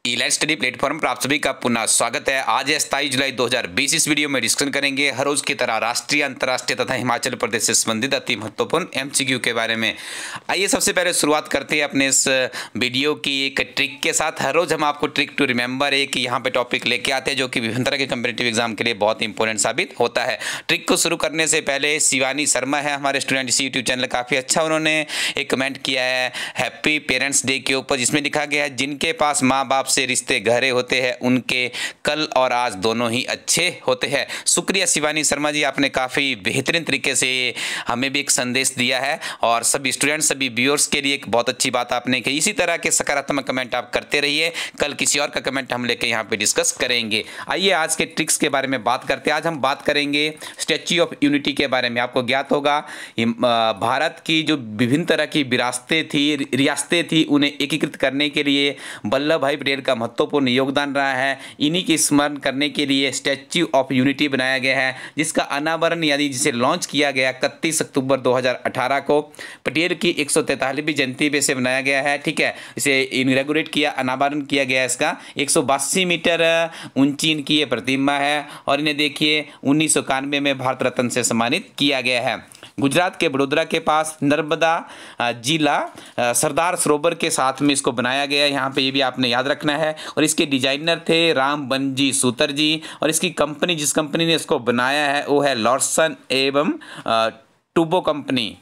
ई-लर्न study platform पर आप सभी का पुनः स्वागत है। आज है 27 जुलाई 2020। इस वीडियो में डिस्कशन करेंगे हर रोज की तरह राष्ट्रीय, अंतर्राष्ट्रीय तथा हिमाचल प्रदेश से संबंधित अति महत्वपूर्ण एमसीक्यू के बारे में। आइए सबसे पहले शुरुआत करते हैं अपने इस वीडियो की एक ट्रिक के साथ। हर रोज हम आपको ट्रिक टू रिमेंबर एक यहाँ पे टॉपिक लेके आते हैं जो कि विभिन्न तरह के कम्पिटिटिव एग्जाम के लिए बहुत इंपॉर्टेंट साबित होता है। ट्रिक को शुरू करने से पहले शिवानी शर्मा है हमारे स्टूडेंट, इसी यूट्यूब चैनल काफ़ी अच्छा उन्होंने एक कमेंट किया है हैप्पी पेरेंट्स डे के ऊपर, जिसमें लिखा गया है जिनके पास माँ बाप से रिश्ते गहरे होते हैं उनके कल और आज दोनों ही अच्छे होते हैं। शुक्रिया शिवानी शर्मा जी, आपने काफ़ी बेहतरीन तरीके से हमें भी एक संदेश दिया है और सभी स्टूडेंट्स, सभी व्यूअर्स के लिए एक बहुत अच्छी बात आपने की। इसी तरह के सकारात्मक कमेंट आप करते रहिए, कल किसी और का कमेंट हम लेके यहाँ पे डिस्कस करेंगे। आइए आज के ट्रिक्स के बारे में बात करते हैं। आज हम बात करेंगे स्टैच्यू ऑफ यूनिटी के बारे में। आपको ज्ञात होगा भारत की जो विभिन्न तरह की विरासतें थी, रियासतें थी, उन्हें एकीकृत करने के लिए वल्लभ भाई पटेल का महत्वपूर्ण योगदान रहा है। इन्हीं की स्मरण करने के लिए स्टैच्यू ऑफ यूनिटी बनाया गया है, जिसका अनावरण यानी जिसे लॉन्च किया गया 31 अक्टूबर 2018 को पटेल की 143वीं जयंती पे से बनाया गया है। ठीक है, इसे इनॉग्रेट किया, अनावरण किया गया। इसका 182 मीटर ऊंची इनकी ये प्रतिमा है और इन्हें देखिए 1991 में भारत रत्न से सम्मानित किया गया है। गुजरात के वडोदरा के पास नर्मदा जिला सरदार सरोवर के साथ में इसको बनाया गया है। यहाँ पे ये भी आपने याद रखना है। और इसके डिजाइनर थे राम बनजी सूतर जी, और इसकी कंपनी, जिस कंपनी ने इसको बनाया है वो है लॉर्सन एवं टूबो कंपनी।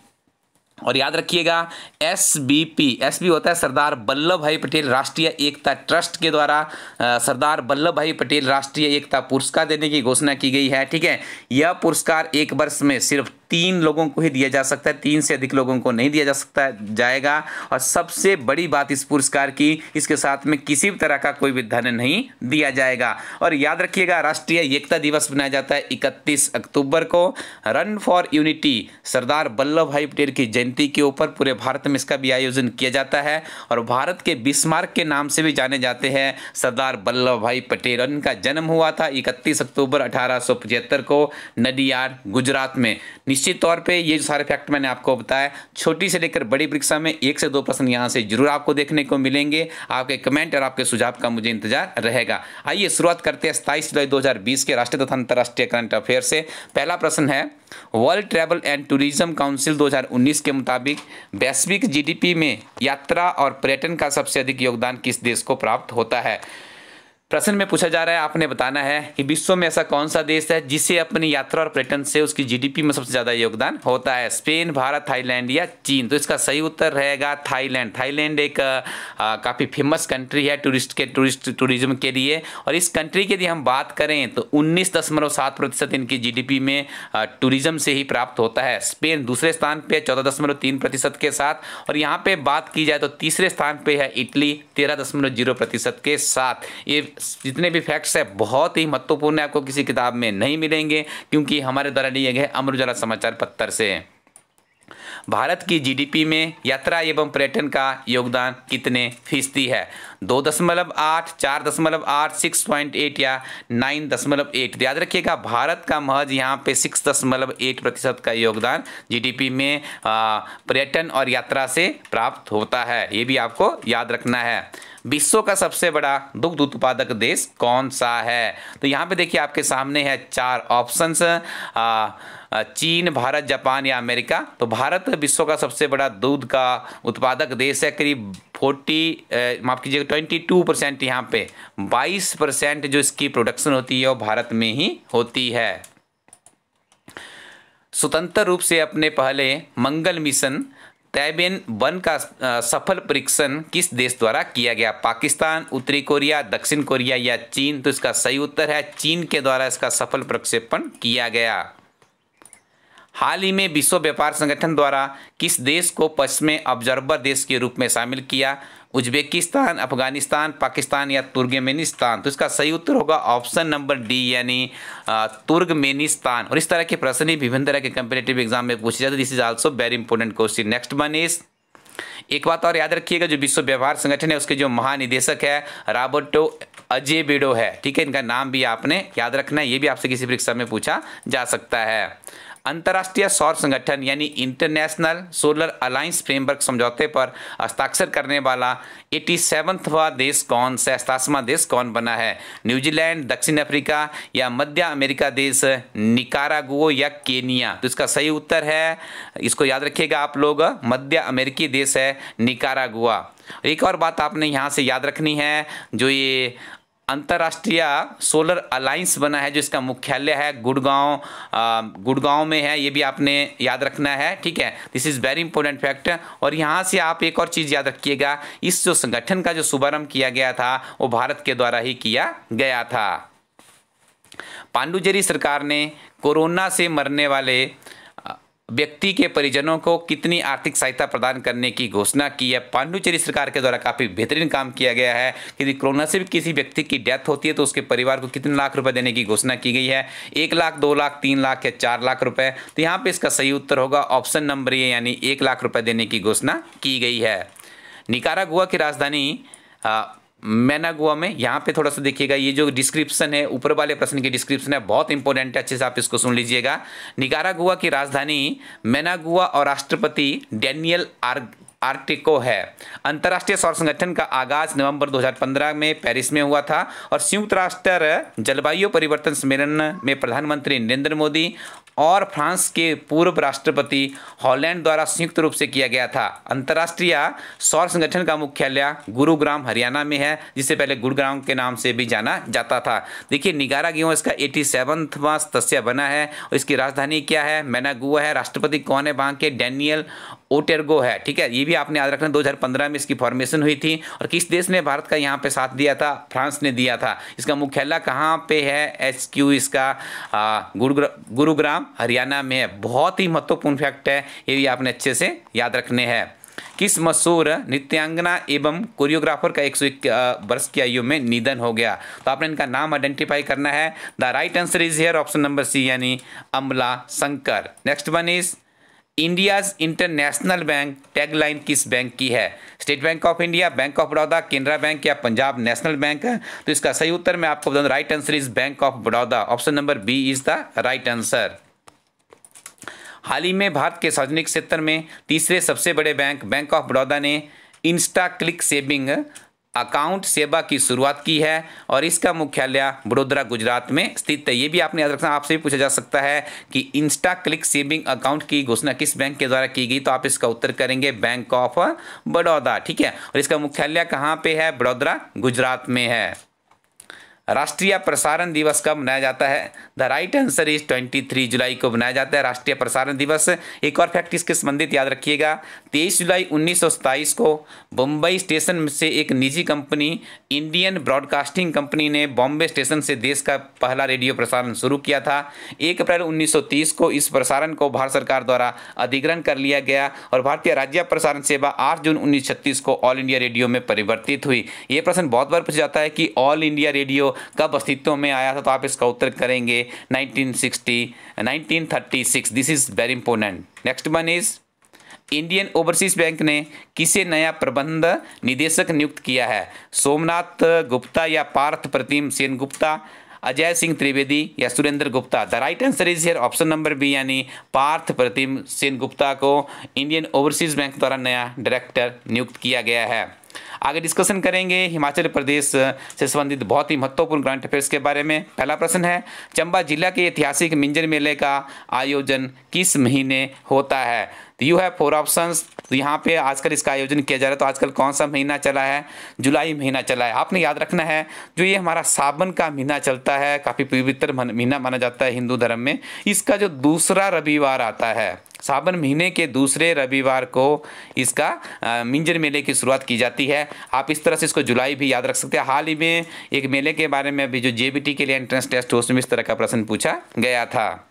और याद रखिएगा एसबी होता है सरदार वल्लभ भाई पटेल राष्ट्रीय एकता ट्रस्ट के द्वारा सरदार वल्लभ भाई पटेल राष्ट्रीय एकता पुरस्कार देने की घोषणा की गई है। ठीक है, यह पुरस्कार एक वर्ष में सिर्फ 3 लोगों को ही दिया जा सकता है, 3 से अधिक लोगों को नहीं दिया जा सकता जाएगा। और सबसे बड़ी बात इस पुरस्कार की, इसके साथ में किसी भी तरह का कोई भी धन नहीं दिया जाएगा। और याद रखिएगा राष्ट्रीय एकता दिवस मनाया जाता है 31 अक्टूबर को। Run for unity Sardar Vallabh भाई पटेल की जयंती के ऊपर पूरे भारत में इसका भी आयोजन किया जाता है और भारत के बिस्मार्क के नाम से भी जाने जाते हैं सरदार वल्लभ भाई पटेल। इनका जन्म हुआ था 31 अक्टूबर 1875 को नडियाड, गुजरात में। निश्चित तौर पे ये सारे फैक्ट मैंने आपको बताया, छोटी से लेकर बड़ी परीक्षा में 1 से 2 प्रश्न यहाँ से जरूर आपको देखने को मिलेंगे। आपके कमेंट और आपके सुझाव का मुझे इंतजार रहेगा। आइए शुरुआत करते हैं 27 जुलाई 2020 के राष्ट्रीय तथा अंतर्राष्ट्रीय करंट अफेयर से। पहला प्रश्न है, world travel and tourism council 2019 के मुताबिक वैश्विक जीडीपी में यात्रा और पर्यटन का सबसे अधिक योगदान किस देश को प्राप्त होता है। प्रश्न में पूछा जा रहा है, आपने बताना है कि विश्व में ऐसा कौन सा देश है जिसे अपनी यात्रा और पर्यटन से उसकी जीडीपी में सबसे ज्यादा योगदान होता है। स्पेन, भारत, थाईलैंड या चीन। तो इसका सही उत्तर रहेगा थाईलैंड। थाईलैंड एक काफ़ी फेमस कंट्री है टूरिज्म के लिए। और इस कंट्री की यदि हम बात करें तो 19.7% इनकी जीडीपी में टूरिज्म से ही प्राप्त होता है। स्पेन दूसरे स्थान पे 14.3% के साथ। और यहाँ पे बात की जाए तो तीसरे स्थान पे है इटली 13.0% के साथ। ये जितने भी फैक्ट्स है बहुत ही महत्वपूर्ण है, आपको किसी किताब में नहीं मिलेंगे क्योंकि हमारे द्वारा लिए गए अमर उजाला समाचार पत्र से। भारत की जीडीपी में यात्रा एवं पर्यटन का योगदान कितने फीसदी है? 2.8, 4.8, 6.8 या 9.8। याद रखिएगा भारत का महज यहाँ पे 6.8% का योगदान जीडीपी में पर्यटन और यात्रा से प्राप्त होता है। ये भी आपको याद रखना है। विश्व का सबसे बड़ा दुग्ध उत्पादक देश कौन सा है? तो यहाँ पे देखिए आपके सामने है 4 ऑप्शंस, चीन, भारत, जापान या अमेरिका। तो भारत विश्व का सबसे बड़ा दूध का उत्पादक देश है। करीब 22% यहाँ पे 22% जो इसकी प्रोडक्शन होती है वो भारत में ही होती है। स्वतंत्र रूप से अपने पहले मंगल मिशन तैबेन 1 का सफल परीक्षण किस देश द्वारा किया गया? पाकिस्तान, उत्तरी कोरिया, दक्षिण कोरिया या चीन। तो इसका सही उत्तर है चीन के द्वारा इसका सफल प्रक्षेपण किया गया। हाल ही में विश्व व्यापार संगठन द्वारा किस देश को पश्चिमी ऑब्जर्वर देश के रूप में शामिल किया? उज्बेकिस्तान, अफगानिस्तान, पाकिस्तान या तुर्कमेनिस्तान। तो इसका सही उत्तर होगा ऑप्शन नंबर डी यानी तुर्कमेनिस्तान। और इस तरह के प्रश्न ही विभिन्न तरह के कम्पिटिटिव एग्जाम में पूछे जाते हैं। This is also very important question. Next one is, एक बात और याद रखिएगा, जो विश्व व्यापार संगठन है उसके जो महानिदेशक है रॉबर्टो अजेवेडो है। ठीक है, इनका नाम भी आपने याद रखना है, ये भी आपसे किसी परीक्षा में पूछा जा सकता है। अंतर्राष्ट्रीय सौर संगठन यानी इंटरनेशनल सोलर अलायंस फ्रेमवर्क समझौते पर हस्ताक्षर करने वाला 87वां देश कौन सा, 87वां देश कौन बना है? न्यूजीलैंड, दक्षिण अफ्रीका या मध्य अमेरिका देश निकारागुआ या केनिया? तो इसका सही उत्तर है, इसको याद रखिएगा आप लोग, मध्य अमेरिकी देश है निकारागुआ। एक और बात आपने यहाँ से याद रखनी है, जो ये अंतर्राष्ट्रीय सोलर अलायंस बना है, जो इसका मुख्यालय है गुड़गांव में है, ये भी आपने याद रखना है, ठीक है। This is very important fact. और यहाँ से आप एक और चीज़ याद रखिएगा, इस जो संगठन का जो शुभारंभ किया गया था वो भारत के द्वारा ही किया गया था। पांडुचेरी सरकार ने कोरोना से मरने वाले व्यक्ति के परिजनों को कितनी आर्थिक सहायता प्रदान करने की घोषणा की है? पांडुचेरी सरकार के द्वारा काफ़ी बेहतरीन काम किया गया है। यदि कोरोना से भी किसी व्यक्ति की डेथ होती है तो उसके परिवार को कितने लाख रुपए देने की घोषणा की गई है? 1 लाख, 2 लाख, 3 लाख या 4 लाख रुपए? तो यहाँ पे इसका सही उत्तर होगा ऑप्शन नंबर ए, यानी 1 लाख रुपए देने की घोषणा की गई है। निकारागुआ की राजधानी मैनागुआ में, यहाँ पे थोड़ा सा देखिएगा, ये जो डिस्क्रिप्शन है, ऊपर वाले प्रश्न की डिस्क्रिप्शन है, बहुत इंपॉर्टेंट है, अच्छे से आप इसको सुन लीजिएगा। निकारागुआ की राजधानी मैनागुआ और राष्ट्रपति डैनियल आर्टेको है। अंतर्राष्ट्रीय सौर संगठन का आगाज नवंबर 2015 में पेरिस में हुआ था और संयुक्त राष्ट्र जलवायु परिवर्तन सम्मेलन में प्रधानमंत्री नरेंद्र मोदी और फ्रांस के पूर्व राष्ट्रपति हॉलैंड द्वारा संयुक्त रूप से किया गया था। अंतर्राष्ट्रीय सौर संगठन का मुख्यालय गुरुग्राम हरियाणा में है, जिसे पहले गुरुग्राम के नाम से भी जाना जाता था। देखिए निकारागुआ इसका 87वां सदस्य बना है और इसकी राजधानी क्या है? मैनागुआ है। राष्ट्रपति कौन है वहाँ के? डैनियल ओटेर्गो है, ठीक है। ये भी आपने याद रखना, 2015 में इसकी फॉर्मेशन हुई थी। और किस देश ने भारत का यहाँ पे साथ दिया था? फ्रांस ने दिया था। इसका मुख्यालय कहाँ पे है? HQ इसका गुरुग्राम हरियाणा में है। बहुत ही महत्वपूर्ण फैक्ट है, ये भी आपने अच्छे से याद रखने हैं। किस मशहूर नृत्यांगना एवं कोरियोग्राफर का 101 वर्ष की आयु में निधन हो गया? तो आपने इनका नाम आइडेंटिफाई करना है। The right answer is here option number C, यानी Amala Shankar. Next one is India's international bank tagline किस बैंक की है? State Bank of India, Bank of Baroda, Canara Bank या पंजाब नेशनल बैंक? तो इसका सही उत्तर मैं आपको बताऊं, right answer is Bank of Baroda. Option number B is the right answer. हाल ही में भारत के सार्वजनिक क्षेत्र में तीसरे सबसे बड़े बैंक ऑफ बड़ौदा ने इंस्टा क्लिक सेविंग अकाउंट सेवा की शुरुआत की है और इसका मुख्यालय वडोदरा गुजरात में स्थित है। ये भी आपने याद रखना, आपसे भी पूछा जा सकता है कि इंस्टा क्लिक सेविंग अकाउंट की घोषणा किस बैंक के द्वारा की गई? तो आप इसका उत्तर करेंगे बैंक ऑफ बड़ौदा, ठीक है। और इसका मुख्यालय कहाँ पे है? वडोदरा गुजरात में है। राष्ट्रीय प्रसारण दिवस कब मनाया जाता है? द राइट आंसर इज 23 जुलाई को मनाया जाता है राष्ट्रीय प्रसारण दिवस। एक और फैक्ट इसके संबंधित याद रखिएगा, 23 जुलाई 1927 को बम्बई स्टेशन से एक निजी कंपनी इंडियन ब्रॉडकास्टिंग कंपनी ने बॉम्बे स्टेशन से देश का पहला रेडियो प्रसारण शुरू किया था। 1 अप्रैल 1930 को इस प्रसारण को भारत सरकार द्वारा अधिग्रहण कर लिया गया और भारतीय राज्य प्रसारण सेवा 8 जून 1936 को ऑल इंडिया रेडियो में परिवर्तित हुई। ये प्रश्न बहुत बार पूछा जाता है कि ऑल इंडिया रेडियो कब अस्तित्व में आया था? तो आप इसका उत्तर करेंगे 1936। This is very important. Next one is Indian overseas bank ने किसे नया प्रबंध निदेशक नियुक्त किया है? सोमनाथ गुप्ता या पार्थ प्रतिम सेन गुप्ता, अजय सिंह त्रिवेदी या Surendra Gupta? The right answer is here option number B, यानी पार्थ प्रतिम सेन गुप्ता को इंडियन ओवरसीज बैंक द्वारा नया डायरेक्टर नियुक्त किया गया है। आगे डिस्कशन करेंगे हिमाचल प्रदेश से संबंधित बहुत ही महत्वपूर्ण करंट अफेयर्स के बारे में। पहला प्रश्न है, चंबा जिला के ऐतिहासिक मिंजर मेले का आयोजन किस महीने होता है? तो यू हैव 4 ऑप्शंस। तो यहाँ पे आजकल इसका आयोजन किया जा रहा है, तो आजकल कौन सा महीना चला है? जुलाई महीना चला है। आपने याद रखना है, जो ये हमारा सावन का महीना चलता है, काफ़ी पवित्र महीना माना जाता है हिंदू धर्म में। इसका जो दूसरा रविवार आता है, सावन महीने के दूसरे रविवार को इसका मिंजर मेले की शुरुआत की जाती है। आप इस तरह से इसको जुलाई भी याद रख सकते हैं। हाल ही में एक मेले के बारे में अभी जो JBT के लिए एंट्रेंस टेस्ट हो, उसमें इस तरह का प्रश्न पूछा गया था।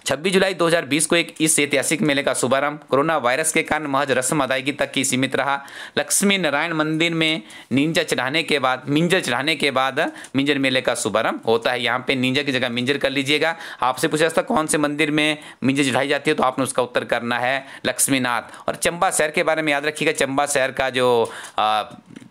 26 जुलाई 2020 को इस ऐतिहासिक मेले का शुभारंभ कोरोना वायरस के कारण महज रस्म अदायगी तक ही सीमित रहा। लक्ष्मी नारायण मंदिर में मिंजर चढ़ाने के बाद मिंजर मेले का शुभारंभ होता है। यहाँ पे निंजा की जगह मिंजर कर लीजिएगा। आपसे पूछा जाता कौन से मंदिर में मिंजर चढ़ाई जाती है, तो आपने उसका उत्तर करना है लक्ष्मीनाथ। और चंबा शहर के बारे में याद रखिएगा, चंबा शहर का जो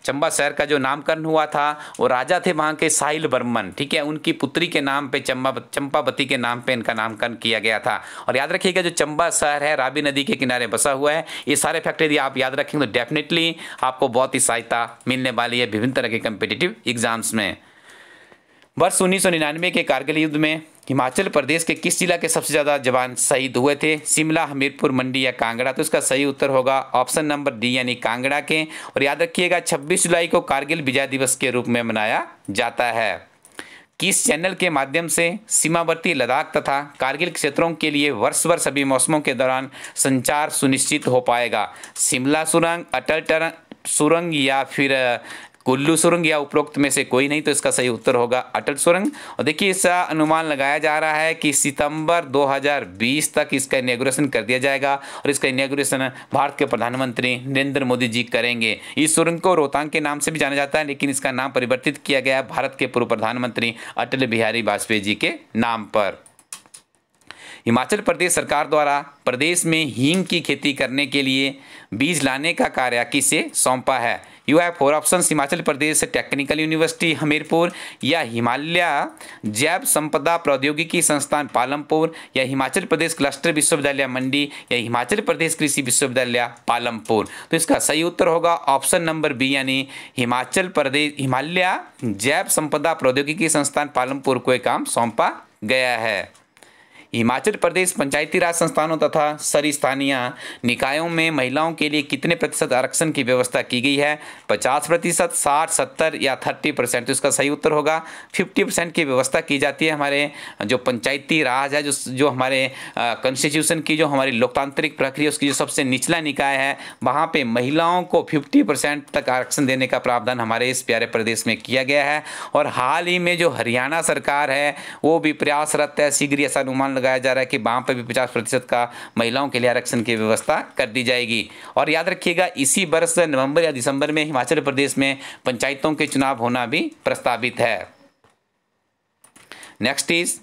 चंबा शहर का जो नामकरण हुआ था वो राजा थे वहाँ के साहिल वर्मन, ठीक है, उनकी पुत्री के नाम पे चंपावती के नाम पे इनका नामकरण किया गया था। और याद रखिएगा जो चंबा शहर है रावी नदी के किनारे बसा हुआ है। ये सारे फैक्टर यदि आप याद रखेंगे तो डेफिनेटली आपको बहुत ही सहायता मिलने वाली है विभिन्न तरह के कम्पिटिटिव एग्जाम्स में। वर्ष 1999 के कारगिल युद्ध में हिमाचल प्रदेश के किस जिला के सबसे ज़्यादा जवान शहीद हुए थे? शिमला, हमीरपुर, मंडी या कांगड़ा? तो इसका सही उत्तर होगा ऑप्शन नंबर डी यानी कांगड़ा के। और याद रखिएगा 26 जुलाई को कारगिल विजय दिवस के रूप में मनाया जाता है। किस चैनल के माध्यम से सीमावर्ती लद्दाख तथा कारगिल क्षेत्रों के लिए वर्ष सभी मौसमों के दौरान संचार सुनिश्चित हो पाएगा? शिमला सुरंग, अटल सुरंग या फिर कुल्लू सुरंग या उपरोक्त में से कोई नहीं? तो इसका सही उत्तर होगा अटल सुरंग। और देखिए इसका अनुमान लगाया जा रहा है कि सितंबर 2020 तक इसका इनॉग्रेशन कर दिया जाएगा और इसका इनॉग्रेशन भारत के प्रधानमंत्री नरेंद्र मोदी जी करेंगे। इस सुरंग को रोहतांग के नाम से भी जाना जाता है, लेकिन इसका नाम परिवर्तित किया गया है भारत के पूर्व प्रधानमंत्री अटल बिहारी वाजपेयी जी के नाम पर। हिमाचल प्रदेश सरकार द्वारा प्रदेश में हींग की खेती करने के लिए बीज लाने का कार्य किसे सौंपा है? You have 4 options, Himachal Pradesh technical university Hamirpur, या हिमालय जैव संपदा प्रौद्योगिकी संस्थान पालमपुर, या हिमाचल प्रदेश क्लस्टर विश्वविद्यालय मंडी, या हिमाचल प्रदेश कृषि विश्वविद्यालय पालमपुर। तो इसका सही उत्तर होगा ऑप्शन नंबर बी यानी हिमालय जैव संपदा प्रौद्योगिकी संस्थान पालमपुर को यह काम सौंपा गया है। हिमाचल प्रदेश पंचायती राज संस्थानों तथा स्थानीय निकायों में महिलाओं के लिए कितने प्रतिशत आरक्षण की व्यवस्था की गई है? 50%, 60, 70 या 30%? तो इसका सही उत्तर होगा 50% की व्यवस्था की जाती है। हमारे जो पंचायती राज है, जो हमारे कॉन्स्टिट्यूशन की जो हमारी लोकतांत्रिक प्रक्रिया उसकी जो सबसे निचला निकाय है, वहाँ पर महिलाओं को 50% तक आरक्षण देने का प्रावधान हमारे इस प्यारे प्रदेश में किया गया है। और हाल ही में जो हरियाणा सरकार है वो भी प्रयासरत है, शीघ्र ऐसा अनुमान लगाया जा रहा है कि वहाँ पर भी 50% का महिलाओं के लिए आरक्षण की व्यवस्था कर दी जाएगी। और याद रखिएगा इसी वर्ष नवंबर या दिसंबर में हिमाचल प्रदेश में पंचायतों के चुनाव होना भी प्रस्तावित है। नेक्स्ट इज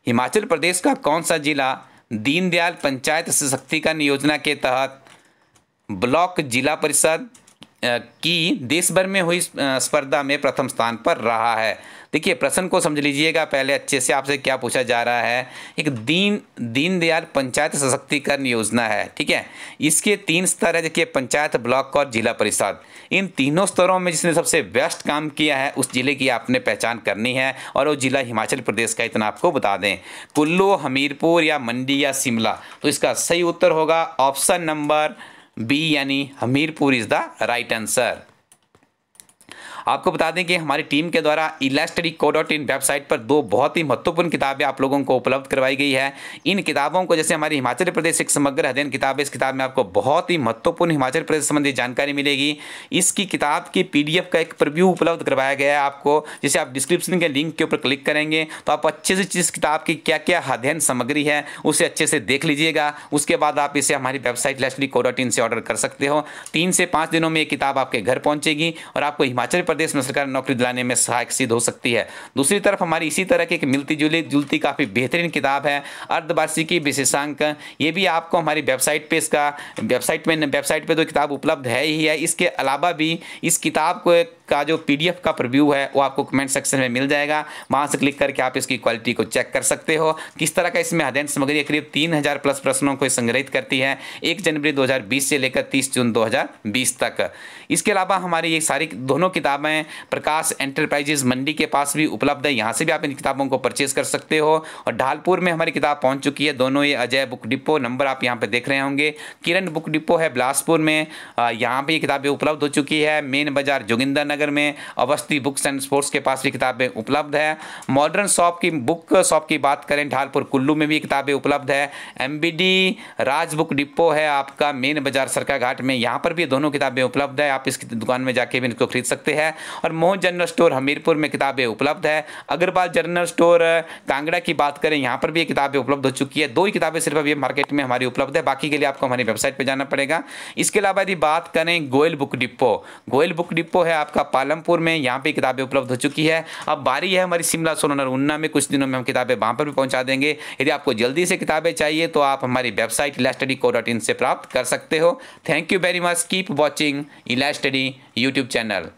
हिमाचल प्रदेश का कौन सा जिला दीनदयाल पंचायत सशक्तिकरण योजना के तहत ब्लॉक जिला परिषद की देश भर में हुई स्पर्धा में प्रथम स्थान पर रहा है? देखिए प्रश्न को समझ लीजिएगा पहले अच्छे से, आपसे क्या पूछा जा रहा है। एक दीनदयाल पंचायत सशक्तिकरण योजना है, ठीक है। इसके 3 स्तर है, देखिए पंचायत, ब्लॉक और जिला परिषद। इन तीनों स्तरों में जिसने सबसे बेस्ट काम किया है उस जिले की आपने पहचान करनी है और वो जिला हिमाचल प्रदेश का, इतना आपको बता दें। कुल्लू, हमीरपुर या मंडी या शिमला? तो इसका सही उत्तर होगा ऑप्शन नंबर बी यानी Hamirpur is the right answer. आपको बता दें कि हमारी टीम के द्वारा eLiveStudyCo.in वेबसाइट पर 2 बहुत ही महत्वपूर्ण किताबें आप लोगों को उपलब्ध करवाई गई है। इन किताबों को, जैसे हमारी हिमाचल प्रदेश एक समग्र अध्ययन किताब है, इस किताब में आपको बहुत ही महत्वपूर्ण हिमाचल प्रदेश संबंधी जानकारी मिलेगी। इसकी किताब की PDF का एक प्रीव्यू उपलब्ध करवाया गया है आपको, जिसे आप डिस्क्रिप्शन के लिंक के ऊपर क्लिक करेंगे तो आप अच्छे से इस किताब की क्या क्या अध्ययन सामग्री है उसे अच्छे से देख लीजिएगा। उसके बाद आप इसे हमारी वेबसाइट eLiveStudyCo.in से ऑर्डर कर सकते हो। 3 से 5 दिनों में ये किताब आपके घर पहुंचेगी और आपको हिमाचल प्रदेश में सरकार नौकरी दिलाने में सहायक सिद्ध हो सकती है। दूसरी तरफ हमारी इसी तरह की एक मिलती जुलती काफ़ी बेहतरीन किताब है अर्धवार्षिकी विशेषांक। ये भी आपको हमारी वेबसाइट पे वेबसाइट पे तो किताब उपलब्ध है ही है। इसके अलावा भी इस किताब का जो PDF का प्रीव्यू है वो आपको कमेंट सेक्शन में मिल जाएगा। वहाँ से क्लिक करके आप इसकी क्वालिटी को चेक कर सकते हो। किस तरह का इसमें अध्ययन सामग्री करीब 3000 प्लस प्रश्नों को संग्रहित करती है 1 जनवरी 2020 से लेकर 30 जून 2020 तक। इसके अलावा हमारी ये सारी दोनों किताबें प्रकाश एंटरप्राइजेज मंडी के पास भी उपलब्ध है, यहाँ से भी आप इन किताबों को परचेज कर सकते हो। और ढालपुर में हमारी किताब पहुँच चुकी है दोनों, ये अजय बुक डिपो नंबर आप यहाँ पे देख रहे होंगे। किरण बुक डिपो है बिलासपुर में, यहाँ पे ये किताबें उपलब्ध हो चुकी है। मेन बाजार जोगिंदर नगर में अवस्थी बुक्स एंड स्पोर्ट्स के पास भी किताबें उपलब्ध है। मॉडर्न बुक शॉप की बात करें ढालपुर कुल्लू में भी किताबें उपलब्ध है। MBD राज बुक डिपो है आपका मेन बाजार सरका घाट में, यहाँ पर भी दोनों किताबें उपलब्ध है। आप इस दुकान में जाके भी इनको खरीद सकते हैं। और मोहन जनरल स्टोर हमीरपुर में किताबें उपलब्ध है। अग्रवाल जनरल स्टोर कांगड़ा की बात करें, यहाँ पर भी ये किताबें उपलब्ध हो चुकी है। 2 ही किताबें सिर्फ अभी मार्केट में हमारी उपलब्ध है, बाकी के लिए आपको हमारी वेबसाइट पर जाना पड़ेगा। इसके अलावा यदि बात करें गोयल बुक डिपो है आपका पालमपुर में, यहाँ पे किताबें उपलब्ध हो चुकी है। अब बारी है हमारी शिमला, सोलन और ऊना में, कुछ दिनों में हम किताबें वहाँ पर भी पहुँचा देंगे। यदि आपको जल्दी से किताबें चाहिए तो आप हमारी वेबसाइट eLiveStudyCo.in से प्राप्त कर सकते हो। Thank you very much, keep watching eLiveStudy YouTube channel.